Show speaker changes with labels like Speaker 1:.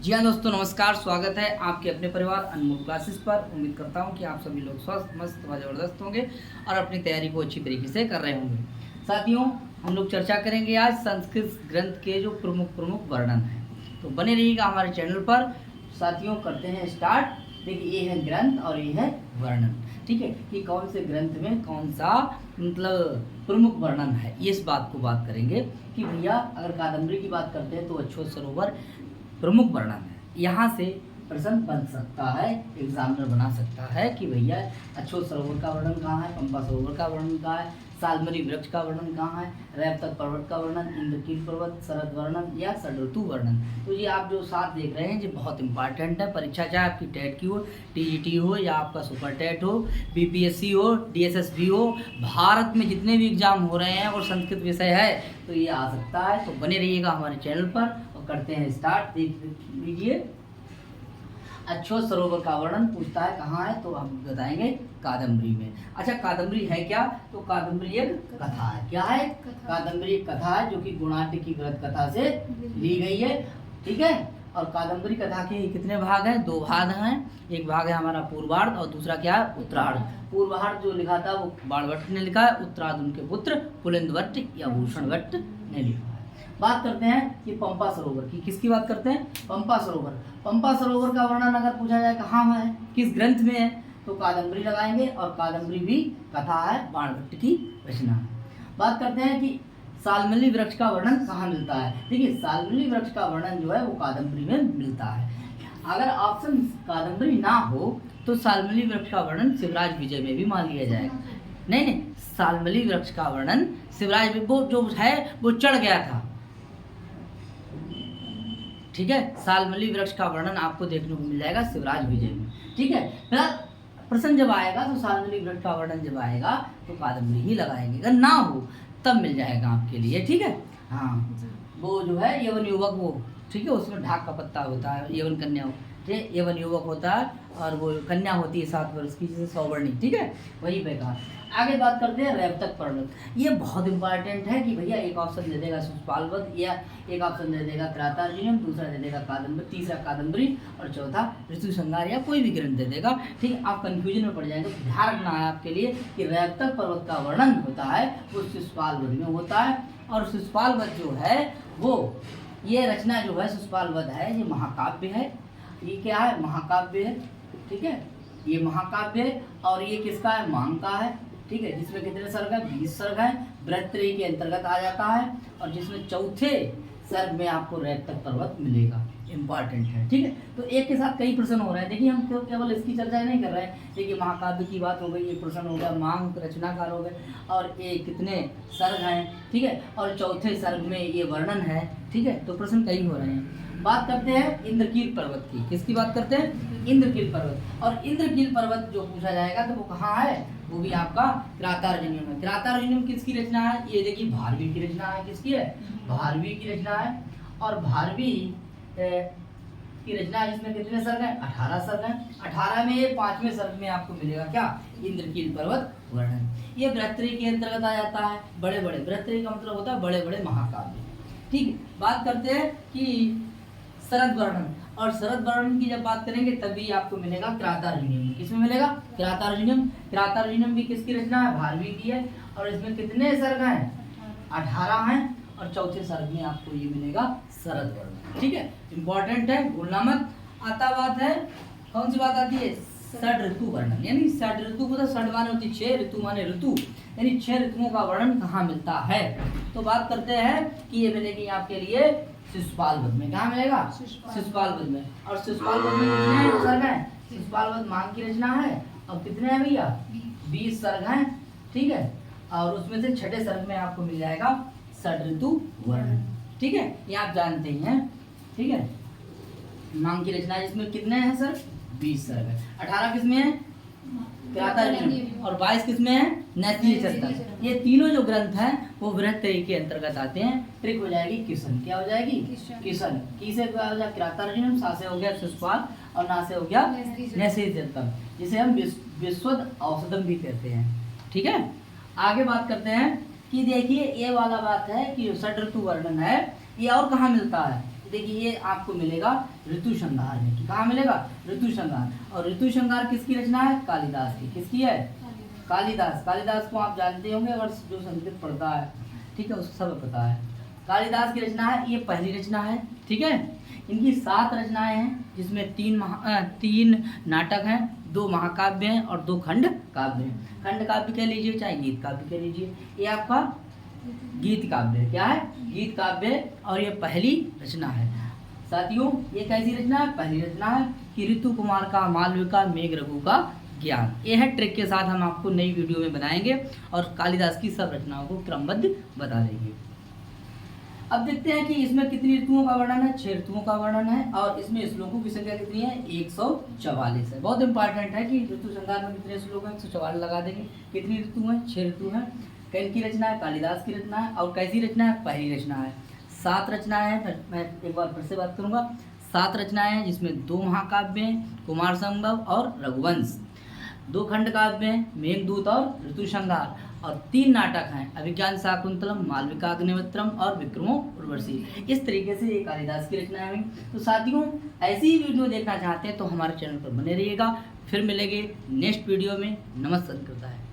Speaker 1: जी हाँ दोस्तों, नमस्कार। स्वागत है आपके अपने परिवार अनमोल क्लासेस पर। उम्मीद करता हूँ कि आप सभी लोग स्वस्थ, मस्त व ज़बरदस्त होंगे और अपनी तैयारी को अच्छी तरीके से कर रहे होंगे। साथियों, हम लोग चर्चा करेंगे आज संस्कृत ग्रंथ के जो प्रमुख प्रमुख वर्णन हैं, तो बने रहिएगा हमारे चैनल पर। साथियों, करते हैं स्टार्ट। देखिए, ये है ग्रंथ और ये है वर्णन। ठीक है, कि कौन से ग्रंथ में कौन सा मतलब प्रमुख वर्णन है, इस बात को बात करेंगे कि भैया अगर कादम्बरी की बात करते हैं तो अछोत सरोवर प्रमुख वर्णन है। यहाँ से प्रश्न बन सकता है, एग्जामिनर बना सकता है कि भैया अछोत सरोवर का वर्णन कहाँ है, पंपा सरोवर का वर्णन कहाँ है, सालमरी वृक्ष का वर्णन कहाँ है, रैवतक पर्वत का वर्णन, इंद्रकील पर्वत, शरद वर्णन या षडऋतु वर्णन। तो ये आप जो साथ देख रहे हैं ये बहुत इंपॉर्टेंट है। परीक्षा चाहे आपकी टेट की हो, टीजीटी हो या आपका सुपर टेट हो, बीपीएससी हो, डीएसएसबी हो, भारत में जितने भी एग्जाम हो रहे हैं और संस्कृत विषय है तो ये आ सकता है। तो बने रहिएगा हमारे चैनल पर और करते हैं स्टार्ट। देख लीजिए, अछोत सरोवर का वर्णन पूछता है कहाँ है, तो हम बताएंगे कादम्बरी में। अच्छा, कादम्बरी है क्या? तो कादम्बरी एक कथा है। क्या है? कादम्बरी एक कथा है जो कि गुणाट्य की ग्रंथ कथा से ली गई है। ठीक है, और कादम्बरी कथा के कितने भाग हैं? 2 भाग हैं। एक भाग है हमारा पूर्वार्ध और दूसरा क्या है? उत्तरार्ध। पूर्वार्ध जो लिखा था वो बाणभट्ट ने लिखा है, उत्तरार्ध उनके पुत्र पुलिंद भट्ट या भूषण भट्ट ने लिखा है। बात करते हैं कि पंपा सरोवर की। किसकी बात करते हैं? पंपा सरोवर। पंपा सरोवर का वर्णन अगर पूछा जाए कहाँ है, किस ग्रंथ में है, तो कादम्बरी लगाएंगे। और कादम्बरी भी कथा है, बाणभट्ट की रचना है। बात करते हैं कि सालमली वृक्ष का वर्णन कहाँ मिलता है। देखिए, सालमली वृक्ष का वर्णन जो है वो कादम्बरी में मिलता है। अगर ऑप्शन कादम्बरी ना हो तो सालमली वृक्ष का वर्णन शिवराज विजय में भी मान लिया जाएगा। नहीं, सालमली वृक्ष का वर्णन शिवराज वो जो है वो चढ़ गया था। ठीक है, सालमली वृक्ष का वर्णन आपको देखने को मिल जाएगा शिवराज विजय में। ठीक है, प्रश्न जब आएगा तो सालमली वृक्ष का वर्णन जब आएगा तो कादम्बरी ही लगाएंगे। अगर ना हो तब मिल जाएगा आपके लिए। ठीक है, हाँ, वो जो है यवन युवक, वो ठीक है, उसमें ढाक का पत्ता होता है, यवन कन्या हो, ठीक है, यवन युवक होता है और वो कन्या होती है 7 वर्ष की, जैसे सौवर्णी। ठीक है, वही पे कहा। आगे बात करते हैं रैवतक पर्वत। ये बहुत इंपॉर्टेंट है कि भैया एक ऑप्शन दे देगा शिशुपालवध या एक ऑप्शन दे देगा त्रातार्जुनीयम, दूसरा दे देगा कादम्बरी, तीसरा कादम्बरी और चौथा ऋतु संहार या कोई भी ग्रंथ दे देगा। ठीक है, आप कंफ्यूजन में पड़ जाएंगे। तो ध्यान रखना है आपके लिए कि रैवतक पर्वत का वर्णन होता है वो शिशुपालवध में होता है। और शिशुपालवध जो है वो ये रचना जो है शिशुपालवध है, ये महाकाव्य है। ये क्या है? महाकाव्य है। ठीक है, ये महाकाव्य है और ये किसका है? मांग का है। ठीक है, जिसमें कितने सर्ग है? 20 सर्ग है, वृत्तरेय के अंतर्गत आ जाता है और जिसमें चौथे सर्ग में आपको रैवतक पर्वत मिलेगा। इंपॉर्टेंट है। ठीक है, तो एक के साथ कई प्रश्न हो रहे हैं। देखिए, हम केवल इसकी चर्चा नहीं कर रहे हैं। देखिए, महाकाव्य की बात हो गई, एक प्रश्न हो गया, मांग रचनाकार हो गए और ये कितने सर्ग हैं। ठीक है, और चौथे सर्ग में ये वर्णन है। ठीक है, तो प्रश्न कई हो रहे हैं। बात करते हैं इंद्रकील पर्वत की। किसकी बात करते हैं? इंद्रकील पर्वत। और इंद्रकील पर्वत जो पूछा जाएगा तो वो कहाँ है? वो भी आपका त्रातार्जुनीयम है। त्रातार्जुनीयम किसकी रचना है? ये देखिए, भारवी की रचना है। किसकी है? भारवी की रचना है। और भारवी की रचना है जिसमें कितने सर्ग हैं? 18 सर्ग हैं। 18 में 5वें सर्ग में आपको मिलेगा क्या? इंद्रकील पर्वत वर्णन। ये वृत्तरेय के अंतर्गत आ जाता है। बड़े बड़े, वृत्तरेय का मतलब होता है बड़े बड़े महाकाव्य। ठीक है, बात करते हैं कि शरद वर्णन। और शरद वर्णन की जब बात करेंगे तभी आपको मिलेगा त्रातार्जुनीयम। किसमें मिलेगा? त्रातार्जुनीयम। त्रातार्जुनीयम भी किसकी रचना है? भारवी की है। और इसमें कितने सर्ग हैं? 18 हैं। और चौथे सर्ग में आपको ये मिलेगा शरद वर्णन। ठीक है, इंपॉर्टेंट है, भूलना मत। आता बात है, कौन सी बात आती है? षड ऋतु वर्णन। यानी षड ऋतु मतलब षड माने होती 6, ऋतु माने ऋतु, यानी 6 ऋतुओं का वर्णन कहाँ मिलता है। तो बात करते हैं कि ये मिलेगी आपके लिए शिशुपालवध में। कहाँ मिलेगा? शिशुपालवध में। और शिशुपालवध में कितने सर्ग हैं? शिशुपालवध मांग की रचना है और कितने हैं भैया? 20 सर्ग हैं। ठीक है, और उसमें से छठे सर्ग में आपको मिल जाएगा षड ऋतु वर्णन। ठीक है, ये आप जानते ही हैं। ठीक है, मांग की रचना जिसमें कितने हैं सर? 20 सर्ग है। 18 किसमें है? त्रातार्जुनीयम। और 22 किसमें है? नैतिली चरितम। ये तीनों जो ग्रंथ हैं वो वृत्तरेय के अंतर्गत आते हैं। ट्रिक हो जाएगी किशन। क्या हो जाएगी? किशन। की से हो गया त्रातार्जुनीयम, सा से हो गया शिशुपाल और ना से हो गया नैतिली चरितम, जिसे हम विश्वद औषधम भी कहते हैं। ठीक है, आगे बात करते हैं कि देखिए, ये वाला बात है कि षड ऋतु वर्णन है, ये और कहाँ मिलता है? देखिए ये आपको मिलेगा ऋतु संहार में। कहाँ मिलेगा? ऋतु संहार। और ऋतु संहार किसकी रचना है? कालिदास की। किसकी है? कालिदास। कालिदास को आप जानते होंगे अगर जो संस्कृत पढ़ता है, ठीक है, उसको सब पता है। कालिदास की रचना है, ये पहली रचना है, ठीक है। इनकी 7 रचनाएं हैं, जिसमें 3 नाटक हैं, 2 महाकाव्य हैं और 2 खंड काव्य हैं। खंड काव्य कह लीजिए चाहे गीत काव्य कह लीजिए, ये आपका गीत काव्य है। क्या है? गीत काव्य। और ये पहली रचना है साथियों। ये कैसी रचना है? पहली रचना है कि ऋतु कुमार का मालविका मेघ रघु का ज्ञान। ये है ट्रिक के साथ हम आपको नई वीडियो में बनाएंगे और कालिदास की सब रचनाओं को क्रमबद्ध बता देंगे। अब देखते हैं कि इसमें कितनी ऋतुओं का वर्णन है। 6 ऋतुओं का वर्णन है और इसमें श्लोकों की संख्या कितनी है? 144 है। बहुत इंपॉर्टेंट है कि ऋतु संहार में कितने श्लोक हैं, 144 लगा देंगे। कितनी ऋतु है? 6 ऋतु है। किसकी रचना है? कालिदास की रचना है। और कैसी रचना है? पहली रचना है। 7 रचनाएं हैं, मैं एक बार फिर से बात करूंगा। 7 रचनाएं हैं, जिसमें 2 महाकाव्य हैं, कुमार संभव और रघुवंश, 2 खंड काव्य हैं, मेघदूत और ऋतु संहार, और 3 नाटक हैं, अभिज्ञान शाकुंतलम, मालविका अग्निमित्रम और विक्रमो उर्वशी। इस तरीके से ये कालिदास की रचनाएं हुई। तो साथियों, ऐसी ही वीडियो देखना चाहते हैं तो हमारे चैनल पर बने रहिएगा। फिर मिलेंगे नेक्स्ट वीडियो में। नमस्कार करता है।